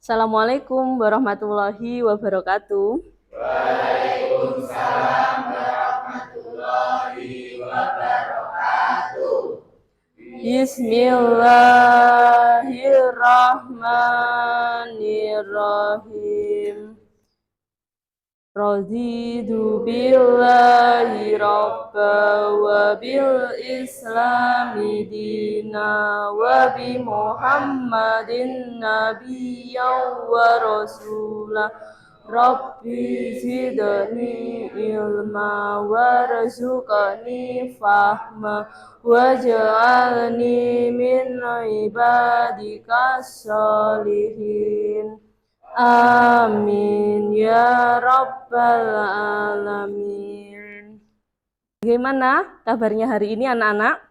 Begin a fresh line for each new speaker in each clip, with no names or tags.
Assalamualaikum warahmatullahi wabarakatuh.
Waalaikumsalam warahmatullahi wabarakatuh.
Bismillahirrahmanirrahim. Raditu billahi rabba wa bil islami dina wa bi muhammadin nabiyyan wa rasulah. Rabbi zidni ilma warzuqni fahma waj'alni min ibadikas sholihin. Amin ya rabbal alamin. Bagaimana kabarnya hari ini anak-anak?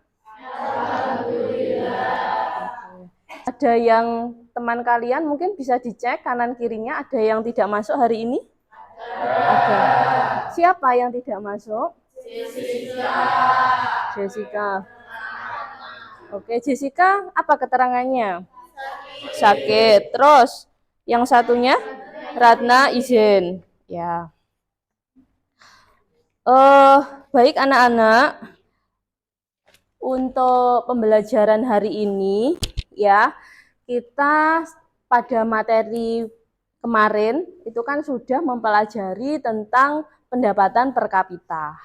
Ada yang teman kalian mungkin bisa dicek kanan kirinya, ada yang tidak masuk hari ini? Ada. Siapa yang tidak masuk? Jessica. Oke, Jessica apa keterangannya? Sakit. Terus yang satunya Ratna izin. Ya. Baik anak-anak. Untuk pembelajaran hari ini ya, kita pada materi kemarin itu kan sudah mempelajari tentang pendapatan per kapita.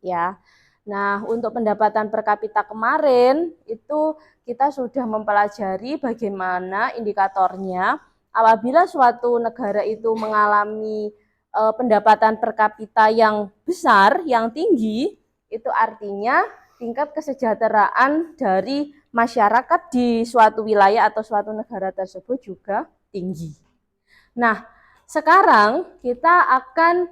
Ya. Nah, untuk pendapatan per kapita kemarin itu kita sudah mempelajari bagaimana indikatornya apabila suatu negara itu mengalami pendapatan per kapita yang besar, yang tinggi, itu artinya tingkat kesejahteraan dari masyarakat di suatu wilayah atau suatu negara tersebut juga tinggi. Nah, sekarang kita akan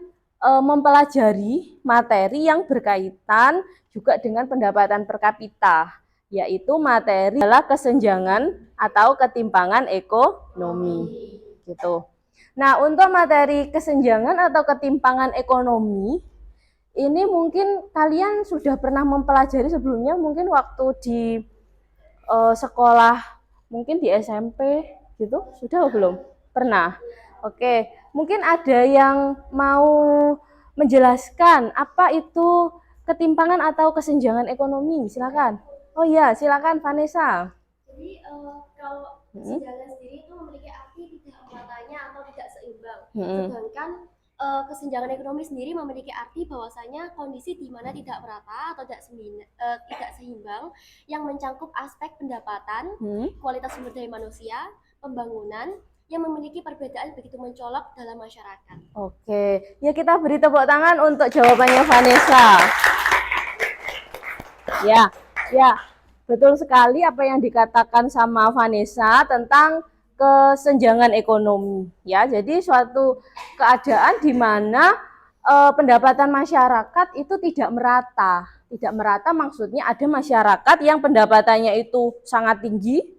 mempelajari materi yang berkaitan juga dengan pendapatan per kapita, yaitu materi adalah kesenjangan atau ketimpangan ekonomi. Gitu. Nah, untuk materi kesenjangan atau ketimpangan ekonomi, ini mungkin kalian sudah pernah mempelajari sebelumnya, mungkin waktu di sekolah, mungkin di SMP gitu, sudah belum? Pernah. Oke, mungkin ada yang mau menjelaskan apa itu ketimpangan atau kesenjangan ekonomi? Silakan. Oh iya, silakan Vanessa.
Jadi kalau kesenjangan sendiri itu memiliki arti tidak meratanya atau tidak seimbang. Sedangkan kesenjangan ekonomi sendiri memiliki arti bahwasanya kondisi di mana tidak merata atau tidak seimbang yang mencangkup aspek pendapatan, kualitas sumber daya manusia, pembangunan yang memiliki perbedaan begitu mencolok dalam masyarakat.
Oke, ya kita beri tepuk tangan untuk jawabannya Vanessa. Ya, betul sekali apa yang dikatakan sama Vanessa tentang kesenjangan ekonomi. Ya, jadi suatu keadaan di mana pendapatan masyarakat itu tidak merata. Tidak merata maksudnya ada masyarakat yang pendapatannya itu sangat tinggi.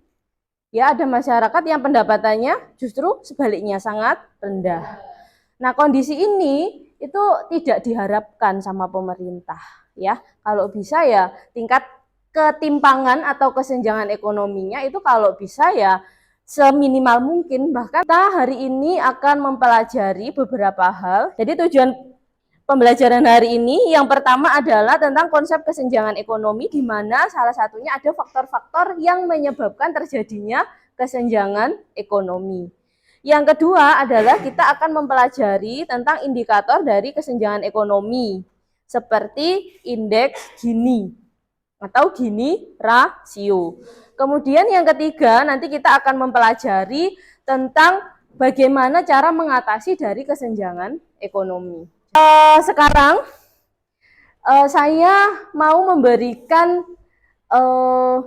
Ya, ada masyarakat yang pendapatannya justru sebaliknya sangat rendah. Nah, kondisi ini itu tidak diharapkan sama pemerintah, ya. Kalau bisa ya tingkat ketimpangan atau kesenjangan ekonominya itu kalau bisa ya seminimal mungkin. Bahkan kita hari ini akan mempelajari beberapa hal. Jadi tujuan pembelajaran hari ini yang pertama adalah tentang konsep kesenjangan ekonomi, di mana salah satunya ada faktor-faktor yang menyebabkan terjadinya kesenjangan ekonomi. Yang kedua adalah kita akan mempelajari tentang indikator dari kesenjangan ekonomi, seperti indeks Gini atau Gini rasio. Kemudian yang ketiga nanti kita akan mempelajari tentang bagaimana cara mengatasi dari kesenjangan ekonomi. Sekarang saya mau memberikan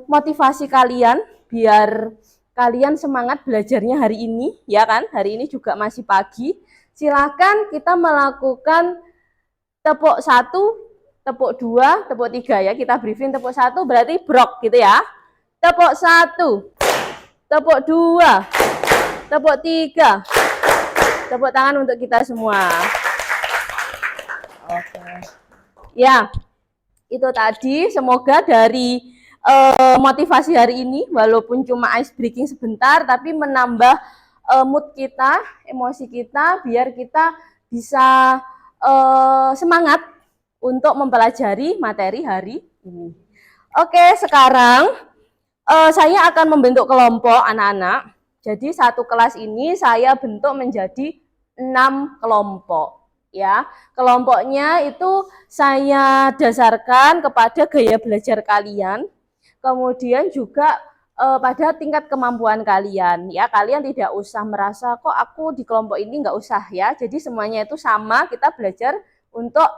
motivasi kalian biar kalian semangat belajarnya hari ini, ya kan? Hari ini juga masih pagi. Silakan kita melakukan tepuk 1, tepuk 2, tepuk 3 ya. Kita briefing tepuk 1 berarti brok gitu ya. Tepuk 1, tepuk 2, tepuk 3. Tepuk tangan untuk kita semua. Oke. Ya, itu tadi semoga dari motivasi hari ini walaupun cuma ice breaking sebentar tapi menambah mood kita, emosi kita, biar kita bisa semangat untuk mempelajari materi hari ini. Oke, sekarang saya akan membentuk kelompok anak-anak. Jadi satu kelas ini saya bentuk menjadi 6 kelompok. Ya, kelompoknya itu saya dasarkan kepada gaya belajar kalian, kemudian juga pada tingkat kemampuan kalian. Ya, kalian tidak usah merasa kok aku di kelompok ini nggak usah ya. Jadi semuanya itu sama, kita belajar untuk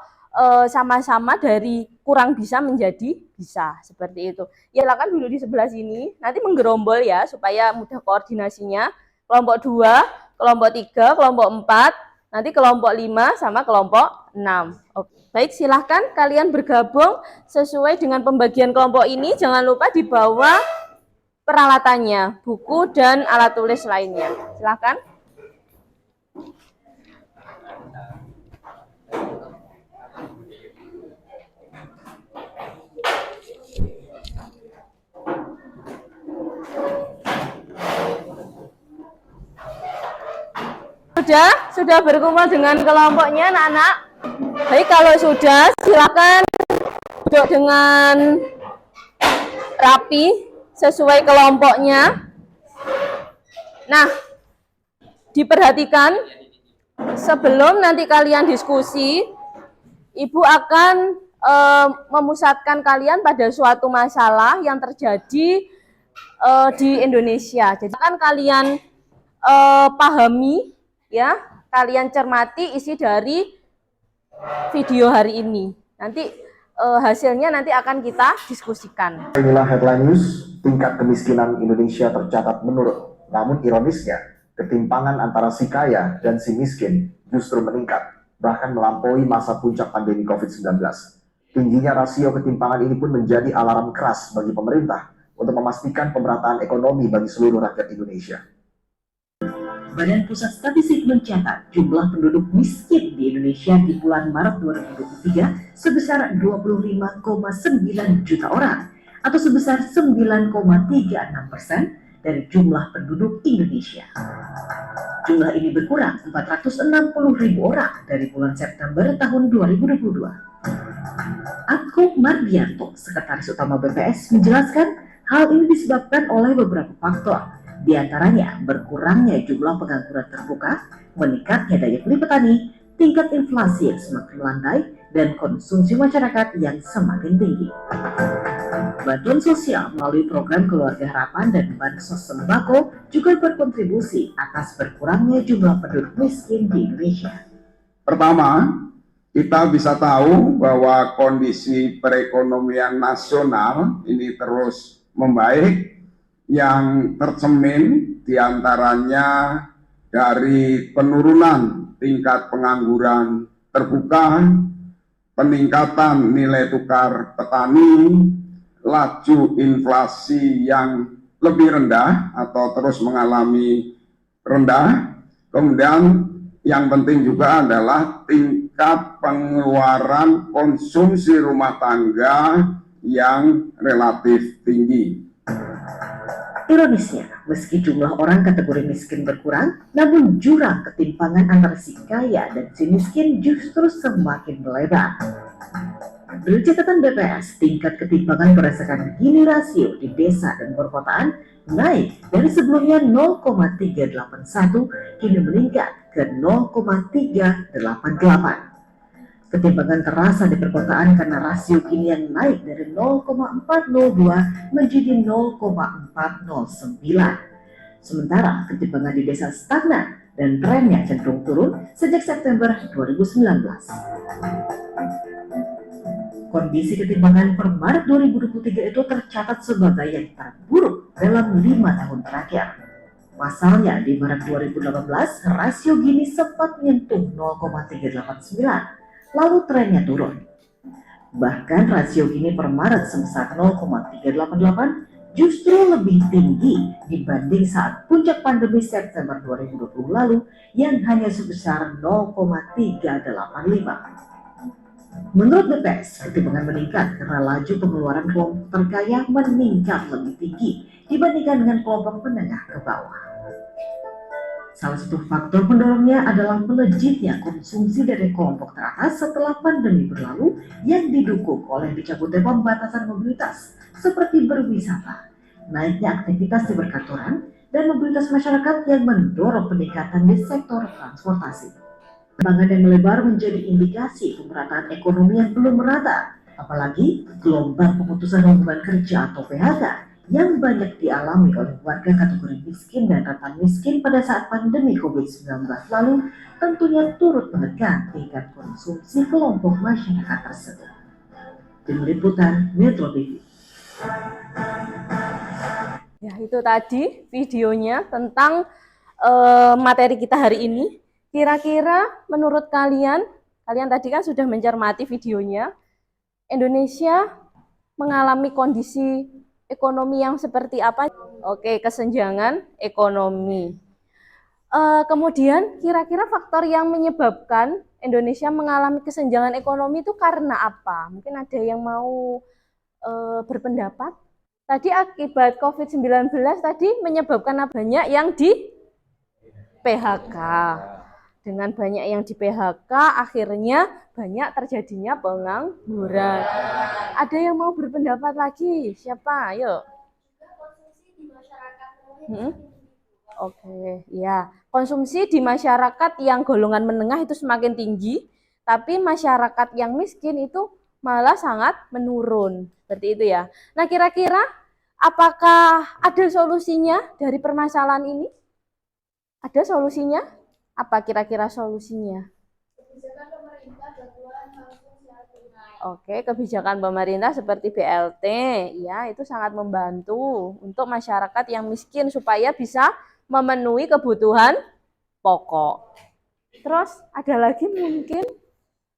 sama-sama dari kurang bisa menjadi bisa, seperti itu. Ya, silakan dulu di sebelah sini. Nanti menggerombol ya supaya mudah koordinasinya. Kelompok 2, kelompok 3, kelompok 4, nanti kelompok 5 sama kelompok 6. Oke. Baik, silahkan kalian bergabung sesuai dengan pembagian kelompok ini. Jangan lupa dibawa peralatannya, buku dan alat tulis lainnya. Silahkan. Sudah berkumpul dengan kelompoknya anak-anak? Baik, kalau sudah silakan duduk dengan rapi sesuai kelompoknya. Nah, diperhatikan sebelum nanti kalian diskusi, Ibu akan memusatkan kalian pada suatu masalah yang terjadi di Indonesia. Jadi kan kalian pahami ya, kalian cermati isi dari video hari ini. Nanti hasilnya nanti akan kita diskusikan.
Inilah headline news, tingkat kemiskinan Indonesia tercatat menurun. Namun ironisnya, ketimpangan antara si kaya dan si miskin justru meningkat, bahkan melampaui masa puncak pandemi COVID-19. Tingginya rasio ketimpangan ini pun menjadi alarm keras bagi pemerintah untuk memastikan pemerataan ekonomi bagi seluruh rakyat Indonesia.
Badan Pusat Statistik mencatat jumlah penduduk miskin di Indonesia di bulan Maret 2023 sebesar 25,9 juta orang atau sebesar 9,36% dari jumlah penduduk Indonesia. Jumlah ini berkurang 460.000 orang dari bulan September tahun 2022. Atko Mardianto, Sekretaris Utama BPS, menjelaskan hal ini disebabkan oleh beberapa faktor. Di antaranya berkurangnya jumlah pengangguran terbuka, meningkatnya daya beli petani, tingkat inflasi yang semakin landai, dan konsumsi masyarakat yang semakin tinggi. Bantuan sosial melalui program Keluarga Harapan dan Bansos Sembako juga berkontribusi atas berkurangnya jumlah penduduk miskin di Indonesia.
Pertama, kita bisa tahu bahwa kondisi perekonomian nasional ini terus membaik, yang tercermin diantaranya dari penurunan tingkat pengangguran terbuka, peningkatan nilai tukar petani, laju inflasi yang lebih rendah atau terus mengalami rendah, kemudian yang penting juga adalah tingkat pengeluaran konsumsi rumah tangga yang relatif tinggi.
Ironisnya, meski jumlah orang kategori miskin berkurang, namun jurang ketimpangan antara si kaya dan si miskin justru semakin melebar. Dari catatan BPS, tingkat ketimpangan berdasarkan Gini rasio di desa dan perkotaan naik dari sebelumnya 0,381 kini meningkat ke 0,388. Ketimpangan terasa di perkotaan karena rasio Gini yang naik dari 0,402 menjadi 0,409. Sementara ketimpangan di desa stagnan dan trennya cenderung turun sejak September 2019. Kondisi ketimpangan per Maret 2023 itu tercatat sebagai yang terburuk dalam 5 tahun terakhir. Pasalnya di Maret 2018 rasio Gini sempat menyentuh 0,389. Lalu trennya turun. Bahkan rasio Gini per Maret sebesar 0,388 justru lebih tinggi dibanding saat puncak pandemi September 2020 lalu yang hanya sebesar 0,385. Menurut BPS, ketimpangan meningkat karena laju pengeluaran kelompok terkaya meningkat lebih tinggi dibandingkan dengan kelompok menengah ke bawah. Salah satu faktor pendorongnya adalah melejitnya konsumsi dari kelompok teratas setelah pandemi berlalu yang didukung oleh dicabutnya pembatasan mobilitas seperti berwisata, naiknya aktivitas di perkantoran, dan mobilitas masyarakat yang mendorong peningkatan di sektor transportasi. Perkembangan yang melebar menjadi indikasi pemerataan ekonomi yang belum merata, apalagi gelombang pemutusan hubungan kerja atau PHK yang banyak dialami oleh warga kategori miskin dan rentan miskin pada saat pandemi COVID-19 lalu tentunya turut menekan tingkat konsumsi kelompok masyarakat tersebut. Tim Liputan Metro TV.
Ya, itu tadi videonya tentang materi kita hari ini. Kira-kira menurut kalian tadi kan sudah mencermati videonya, Indonesia mengalami kondisi ekonomi yang seperti apa? Oke, kesenjangan ekonomi. Kemudian kira-kira faktor yang menyebabkan Indonesia mengalami kesenjangan ekonomi itu karena apa? Mungkin ada yang mau berpendapat? Tadi akibat COVID-19 tadi menyebabkan banyak yang di PHK. Dengan banyak yang di PHK, akhirnya banyak terjadinya pengangguran. Ada yang mau berpendapat lagi? Siapa? Ayo.
Konsumsi di masyarakat
Oke, ya. Konsumsi di masyarakat yang golongan menengah itu semakin tinggi, tapi masyarakat yang miskin itu malah sangat menurun. Seperti itu ya. Nah, kira-kira apakah ada solusinya dari permasalahan ini? Ada solusinya? Apa kira-kira solusinya?
kebijakan pemerintah bantuan sosial tunai.
Oke, kebijakan pemerintah seperti BLT, ya itu sangat membantu untuk masyarakat yang miskin supaya bisa memenuhi kebutuhan pokok. Terus ada lagi mungkin?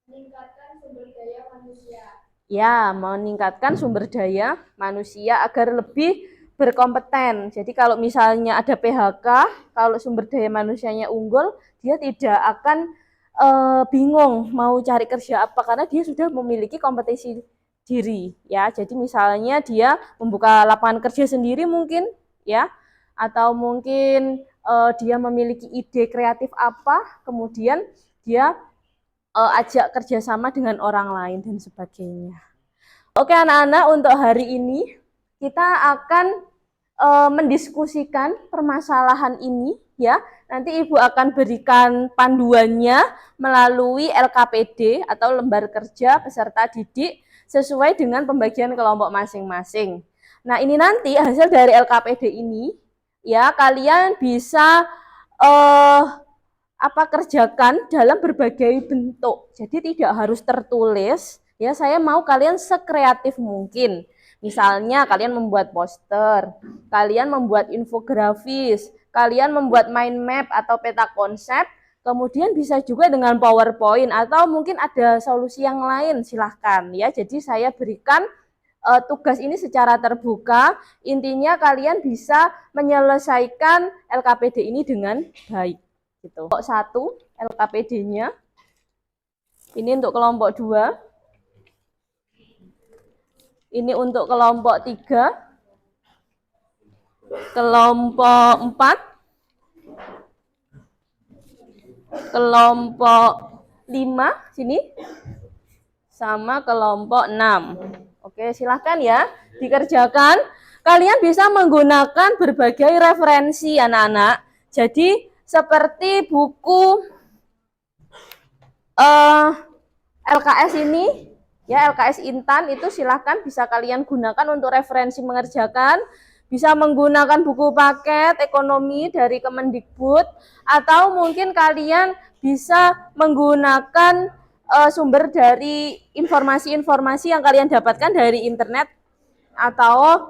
Meningkatkan sumber daya manusia.
Ya, meningkatkan sumber daya manusia agar lebih berkompeten. Jadi kalau misalnya ada PHK, kalau sumber daya manusianya unggul, dia tidak akan bingung mau cari kerja apa karena dia sudah memiliki kompetensi diri ya. Jadi misalnya dia membuka lapangan kerja sendiri mungkin ya, atau mungkin dia memiliki ide kreatif apa, kemudian dia ajak kerjasama dengan orang lain dan sebagainya. Oke anak-anak, untuk hari ini kita akan mendiskusikan permasalahan ini ya. Nanti Ibu akan berikan panduannya melalui LKPD atau lembar kerja peserta didik sesuai dengan pembagian kelompok masing-masing. Nah, ini nanti hasil dari LKPD ini ya kalian bisa kerjakan dalam berbagai bentuk. Jadi tidak harus tertulis. Ya, saya mau kalian sekreatif mungkin. Misalnya kalian membuat poster, kalian membuat infografis, kalian membuat mind map atau peta konsep, kemudian bisa juga dengan PowerPoint atau mungkin ada solusi yang lain, silahkan ya. Jadi saya berikan tugas ini secara terbuka, intinya kalian bisa menyelesaikan LKPD ini dengan baik. Gitu. Kelompok 1 LKPD-nya, ini untuk kelompok 2, ini untuk kelompok 3, kelompok 4, kelompok 5, sini, sama kelompok 6. Oke, silahkan ya, dikerjakan. Kalian bisa menggunakan berbagai referensi anak-anak. Jadi, seperti buku LKS ini, ya LKS Intan itu silahkan bisa kalian gunakan untuk referensi mengerjakan. Bisa menggunakan buku paket ekonomi dari Kemendikbud, atau mungkin kalian bisa menggunakan sumber dari informasi-informasi yang kalian dapatkan dari internet atau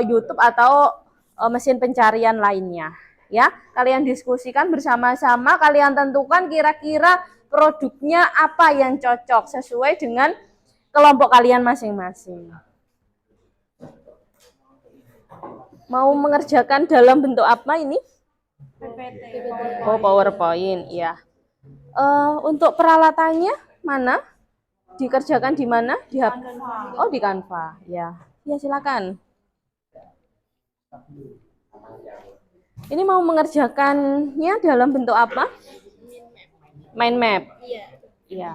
YouTube atau mesin pencarian lainnya. Ya, kalian diskusikan bersama-sama, kalian tentukan kira-kira produknya apa yang cocok sesuai dengan kelompok kalian masing-masing. Mau mengerjakan dalam bentuk apa ini? PPT. Oh, PowerPoint, ya. Untuk peralatannya mana? Dikerjakan di mana? Di Canva. Oh, di Canva, ya. Ya, silakan. Ini mau mengerjakannya dalam bentuk apa? Mind map.
Iya.
Iya.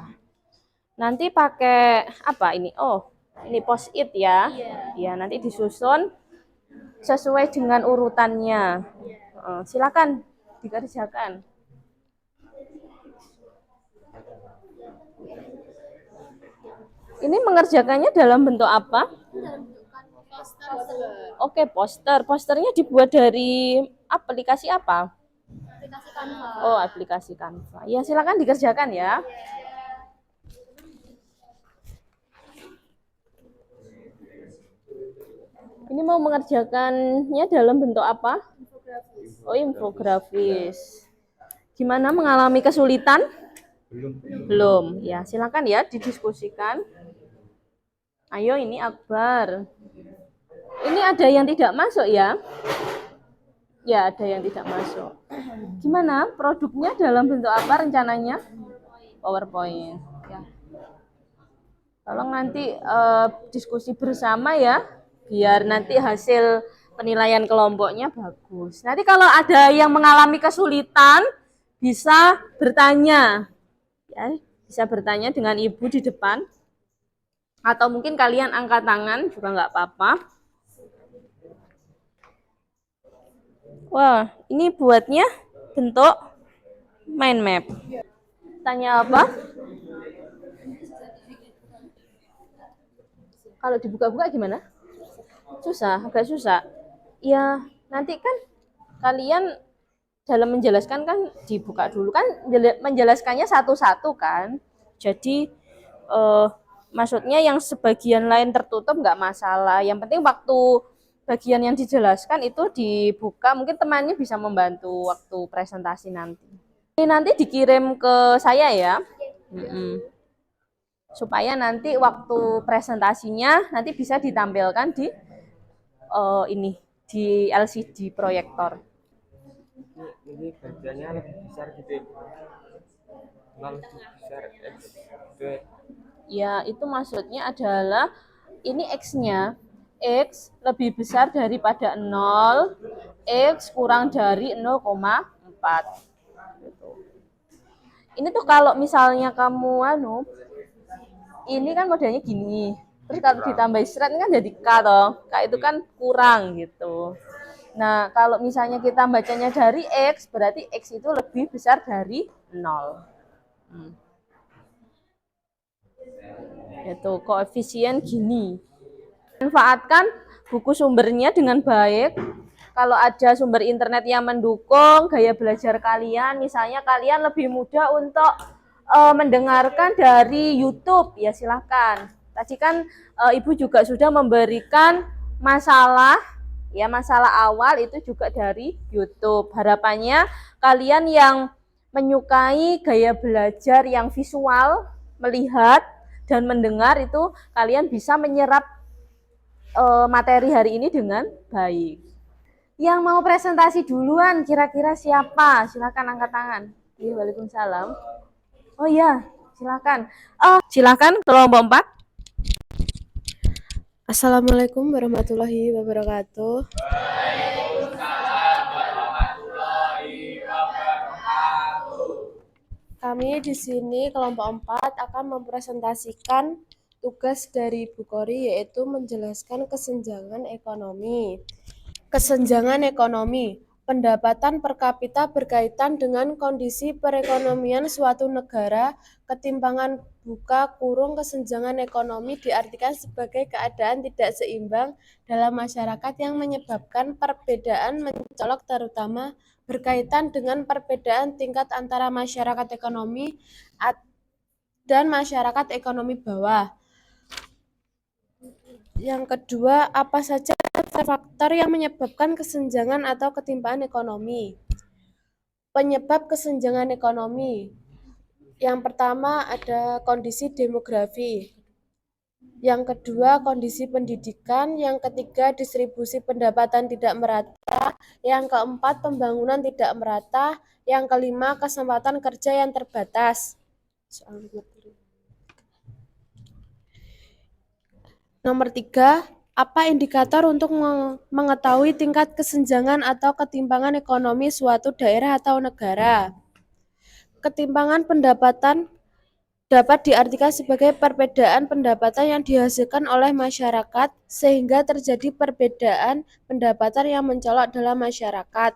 Nanti pakai apa ini? Oh, ini post-it ya.
Iya.
Iya, nanti disusun sesuai dengan urutannya. Silakan dikerjakan. Ini mengerjakannya dalam bentuk apa? Oke, poster. Posternya dibuat dari aplikasi apa?
Aplikasi Canva.
Oh, aplikasi Canva. Ya, silakan dikerjakan ya. Ini mau mengerjakannya dalam bentuk apa? Oh, infografis. Gimana, mengalami kesulitan? Belum. Ya, silakan ya didiskusikan. Ayo, ini Akbar. Ini ada yang tidak masuk ya? Ya, ada yang tidak masuk. Gimana? Produknya dalam bentuk apa rencananya? PowerPoint. Ya. Tolong nanti diskusi bersama ya, biar nanti hasil penilaian kelompoknya bagus. Nanti kalau ada yang mengalami kesulitan, bisa bertanya. Ya, bisa bertanya dengan ibu di depan. Atau mungkin kalian angkat tangan juga nggak apa-apa. Wah, ini buatnya bentuk mind map. Tanya apa? Kalau dibuka-buka gimana? Susah, agak susah. Ya, nanti kan kalian dalam menjelaskan kan dibuka dulu kan, menjelaskannya satu-satu kan. Jadi maksudnya yang sebagian lain tertutup nggak masalah. Yang penting waktu bagian yang dijelaskan itu dibuka, mungkin temannya bisa membantu waktu presentasi nanti. Ini nanti dikirim ke saya ya. Supaya nanti waktu presentasinya nanti bisa ditampilkan di ini di LCD proyektor.
Ini bagiannya lebih besar gitu ya. Lebih besar X,
Ya, itu maksudnya adalah ini X-nya. X lebih besar daripada 0, X kurang dari 0,4. Gitu. Ini tuh kalau misalnya kamu ini kan modelnya gini. Terus kalau ditambah istirahat ini kan jadi K toh. K itu kan kurang gitu. Nah, kalau misalnya kita bacanya dari X, berarti X itu lebih besar dari 0. Itu koefisien gini. Manfaatkan buku sumbernya dengan baik. Kalau ada sumber internet yang mendukung gaya belajar kalian, misalnya kalian lebih mudah untuk mendengarkan dari YouTube, ya silahkan. Tadi kan Ibu juga sudah memberikan masalah, ya masalah awal itu juga dari YouTube. Harapannya kalian yang menyukai gaya belajar yang visual, melihat dan mendengar itu kalian bisa menyerap materi hari ini dengan baik. Yang mau presentasi duluan kira-kira siapa? Silakan angkat tangan. Iya, waalaikumsalam. Oh iya, silakan. Silakan kelompok 4.
Assalamualaikum warahmatullahi wabarakatuh. Kami di sini kelompok 4 akan mempresentasikan tugas dari Bu Kori, yaitu menjelaskan kesenjangan ekonomi. Kesenjangan ekonomi, pendapatan per kapita berkaitan dengan kondisi perekonomian suatu negara. Ketimpangan buka kurung kesenjangan ekonomi diartikan sebagai keadaan tidak seimbang dalam masyarakat yang menyebabkan perbedaan mencolok, terutama berkaitan dengan perbedaan tingkat antara masyarakat ekonomi dan masyarakat ekonomi bawah. Yang kedua, apa saja faktor yang menyebabkan kesenjangan atau ketimpangan ekonomi? Penyebab kesenjangan ekonomi. Yang pertama ada kondisi demografi. Yang kedua, kondisi pendidikan. Yang ketiga, distribusi pendapatan tidak merata. Yang keempat, pembangunan tidak merata. Yang kelima, kesempatan kerja yang terbatas. Nomor 3, Apa indikator untuk mengetahui tingkat kesenjangan atau ketimpangan ekonomi suatu daerah atau negara? Ketimpangan pendapatan dapat diartikan sebagai perbedaan pendapatan yang dihasilkan oleh masyarakat sehingga terjadi perbedaan pendapatan yang mencolok dalam masyarakat.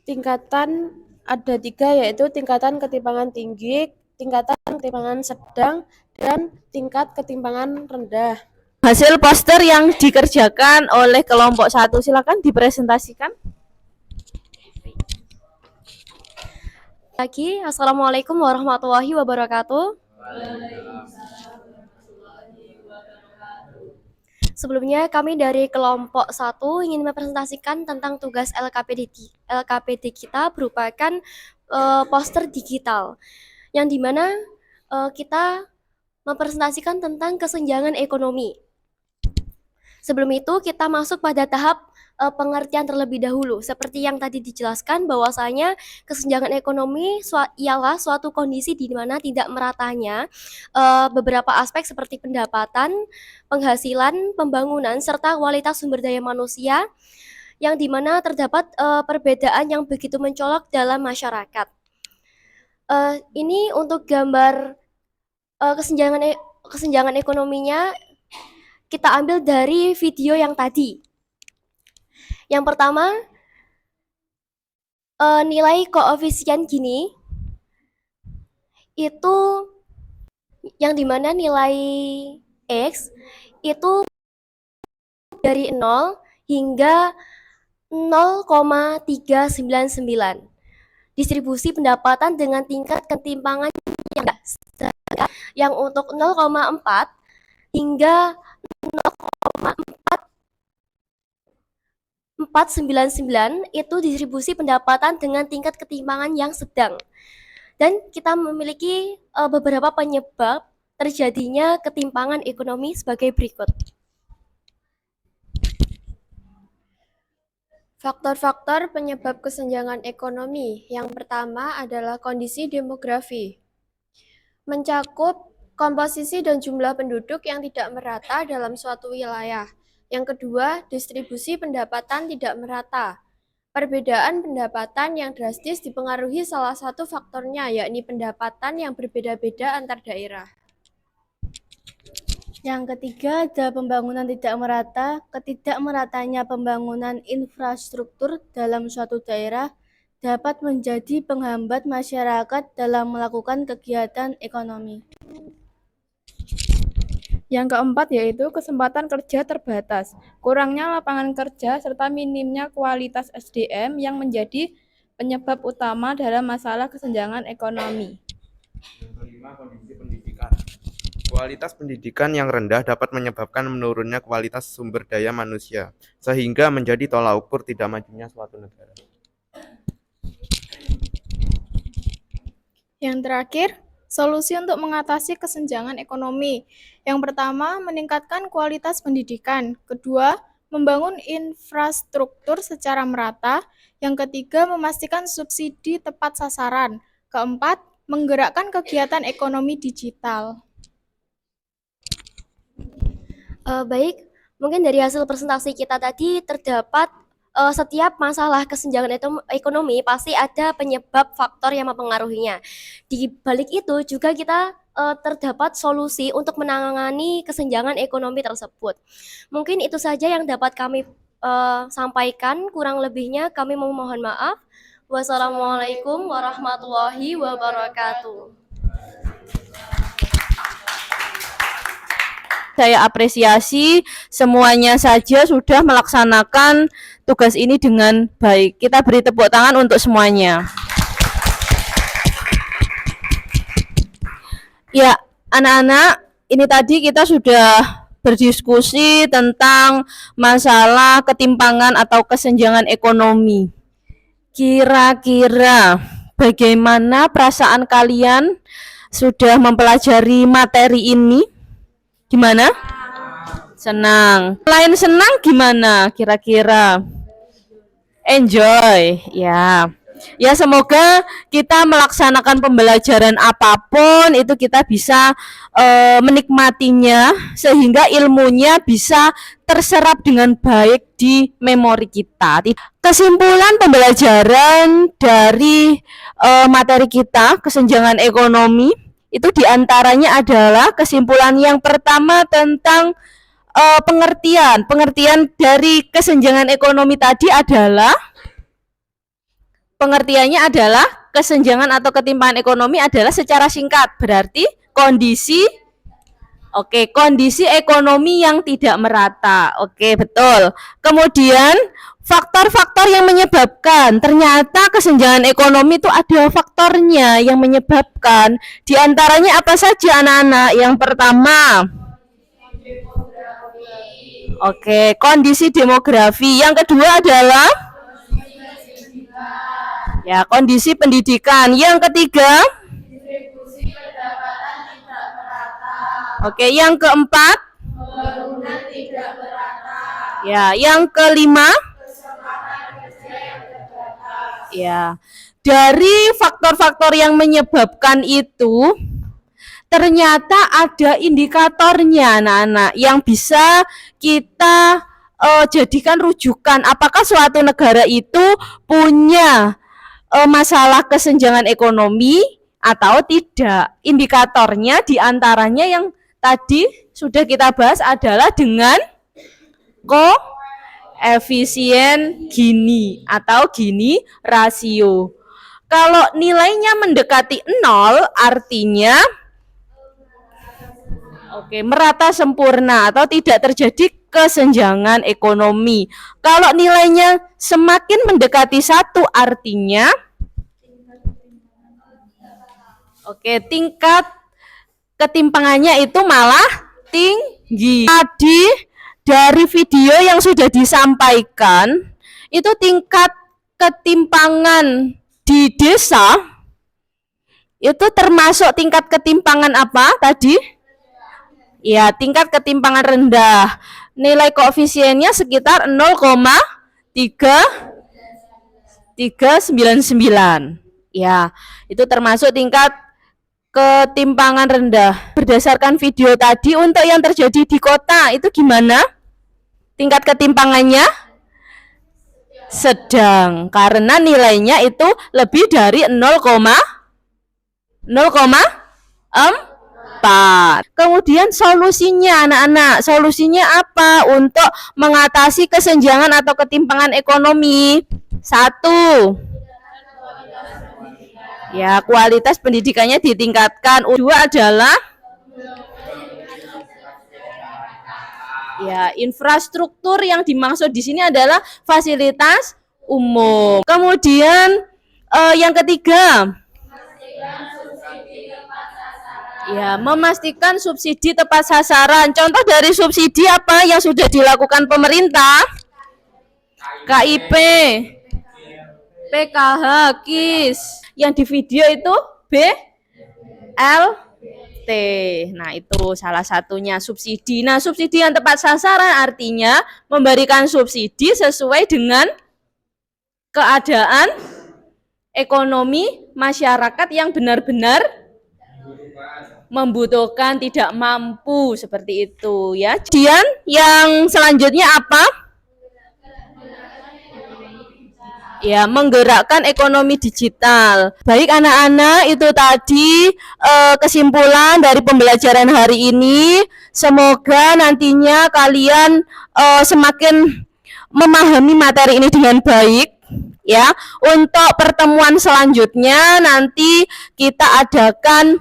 Tingkatan ada 3, yaitu tingkatan ketimpangan tinggi, tingkatan ketimpangan sedang, dan tingkat ketimpangan rendah.
Hasil poster yang dikerjakan oleh kelompok 1 silakan dipresentasikan.
Lagi, Assalamualaikum warahmatullahi wabarakatuh. Sebelumnya kami dari kelompok 1 ingin mempresentasikan tentang tugas LKPD kita berupakan poster digital yang dimana kita mempresentasikan tentang kesenjangan ekonomi. Sebelum itu kita masuk pada tahap pengertian terlebih dahulu. Seperti yang tadi dijelaskan bahwasanya kesenjangan ekonomi ialah suatu kondisi di mana tidak meratanya beberapa aspek seperti pendapatan, penghasilan, pembangunan, serta kualitas sumber daya manusia yang dimana terdapat perbedaan yang begitu mencolok dalam masyarakat. Ini untuk gambar kesenjangan ekonominya kita ambil dari video yang tadi. Yang pertama, nilai koefisien Gini itu yang dimana nilai X itu dari 0 hingga 0,399. Distribusi pendapatan dengan tingkat ketimpangan yang untuk 0,4 hingga 0,499 itu distribusi pendapatan dengan tingkat ketimpangan yang sedang. Dan kita memiliki beberapa penyebab terjadinya ketimpangan ekonomi sebagai berikut.
Faktor-faktor penyebab kesenjangan ekonomi. Yang pertama adalah kondisi demografi. Mencakup komposisi dan jumlah penduduk yang tidak merata dalam suatu wilayah. Yang kedua, distribusi pendapatan tidak merata. Perbedaan pendapatan yang drastis dipengaruhi salah satu faktornya, yakni pendapatan yang berbeda-beda antar daerah.
Yang ketiga ada pembangunan tidak merata. Ketidakmeratanya pembangunan infrastruktur dalam suatu daerah dapat menjadi penghambat masyarakat dalam melakukan kegiatan ekonomi.
Yang keempat yaitu kesempatan kerja terbatas, kurangnya lapangan kerja serta minimnya kualitas SDM yang menjadi penyebab utama dalam masalah kesenjangan ekonomi.
Yang kelima, kondisi pendidikan. Kualitas pendidikan yang rendah dapat menyebabkan menurunnya kualitas sumber daya manusia, sehingga menjadi tolak ukur tidak majunya suatu negara.
Yang terakhir, solusi untuk mengatasi kesenjangan ekonomi. Yang pertama, meningkatkan kualitas pendidikan. Kedua, membangun infrastruktur secara merata. Yang ketiga, memastikan subsidi tepat sasaran. Keempat, menggerakkan kegiatan ekonomi digital.
Baik, mungkin dari hasil presentasi kita tadi terdapat setiap masalah kesenjangan ekonomi pasti ada penyebab faktor yang mempengaruhinya. Di balik itu juga kita terdapat solusi untuk menangani kesenjangan ekonomi tersebut. Mungkin itu saja yang dapat kami sampaikan, kurang lebihnya kami memohon maaf. Wassalamualaikum warahmatullahi wabarakatuh.
Saya apresiasi semuanya saja sudah melaksanakan tugas ini dengan baik. Kita beri tepuk tangan untuk semuanya. Ya, anak-anak, ini tadi kita sudah berdiskusi tentang masalah ketimpangan atau kesenjangan ekonomi. Kira-kira bagaimana perasaan kalian sudah mempelajari materi ini? Gimana? Senang. Selain senang gimana kira-kira? Enjoy, ya. Ya, semoga kita melaksanakan pembelajaran apapun itu kita bisa menikmatinya sehingga ilmunya bisa terserap dengan baik di memori kita. Kesimpulan pembelajaran dari materi kita, kesenjangan ekonomi, itu diantaranya adalah kesimpulan yang pertama tentang pengertian dari kesenjangan ekonomi tadi adalah pengertiannya adalah kesenjangan atau ketimpangan ekonomi adalah secara singkat berarti kondisi ekonomi yang tidak merata. Oke, betul. Kemudian faktor-faktor yang menyebabkan, ternyata kesenjangan ekonomi itu ada faktornya yang menyebabkan. Di antaranya apa saja anak-anak? Yang pertama, kondisi demografi. Yang kedua adalah ya, kondisi pendidikan. Yang ketiga, yang keempat, ya, yang kelima, ya, dari faktor-faktor yang menyebabkan itu ternyata ada indikatornya anak-anak yang bisa kita jadikan rujukan apakah suatu negara itu punya masalah kesenjangan ekonomi atau tidak. Indikatornya diantaranya yang tadi sudah kita bahas adalah dengan koefisien Gini atau Gini rasio. Kalau nilainya mendekati 0 artinya merata sempurna atau tidak terjadi kesenjangan ekonomi. Kalau nilainya semakin mendekati 1 artinya tingkat ketimpangannya itu malah tinggi. Tadi dari video yang sudah disampaikan itu tingkat ketimpangan di desa itu termasuk tingkat ketimpangan apa tadi? Ya, tingkat ketimpangan rendah. Nilai koefisiennya sekitar 0,399. Ya, itu termasuk tingkat ketimpangan rendah. Berdasarkan video tadi, untuk yang terjadi di kota itu gimana? Tingkat ketimpangannya sedang karena nilainya itu lebih dari 0,4. Kemudian solusinya anak-anak, solusinya apa untuk mengatasi kesenjangan atau ketimpangan ekonomi? 1, ya, kualitas pendidikannya ditingkatkan. 2 adalah ya, infrastruktur yang dimaksud di sini adalah fasilitas umum. Kemudian yang ketiga, ya, memastikan subsidi tepat sasaran. Contoh dari subsidi apa yang sudah dilakukan pemerintah? KIP, PKH, KIS. Yang di video itu BLT. Nah, itu salah satunya subsidi. Nah, subsidi yang tepat sasaran artinya memberikan subsidi sesuai dengan keadaan ekonomi masyarakat yang benar-benar membutuhkan, tidak mampu, seperti itu ya. Kemudian yang selanjutnya apa? Ya, menggerakkan ekonomi digital. Baik anak-anak, itu tadi kesimpulan dari pembelajaran hari ini. Semoga nantinya kalian semakin memahami materi ini dengan baik ya. Untuk pertemuan selanjutnya nanti kita adakan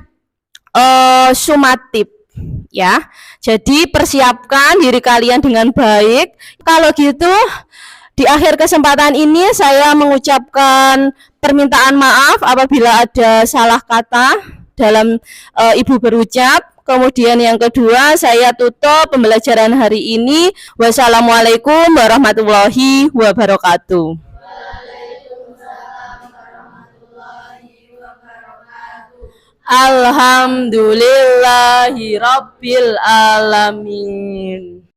sumatif ya. Jadi persiapkan diri kalian dengan baik. Kalau gitu di akhir kesempatan ini saya mengucapkan permintaan maaf apabila ada salah kata dalam Ibu berucap. Kemudian yang kedua, saya tutup pembelajaran hari ini. Wassalamualaikum warahmatullahi wabarakatuh. Alhamdulillahi rabbil alamin.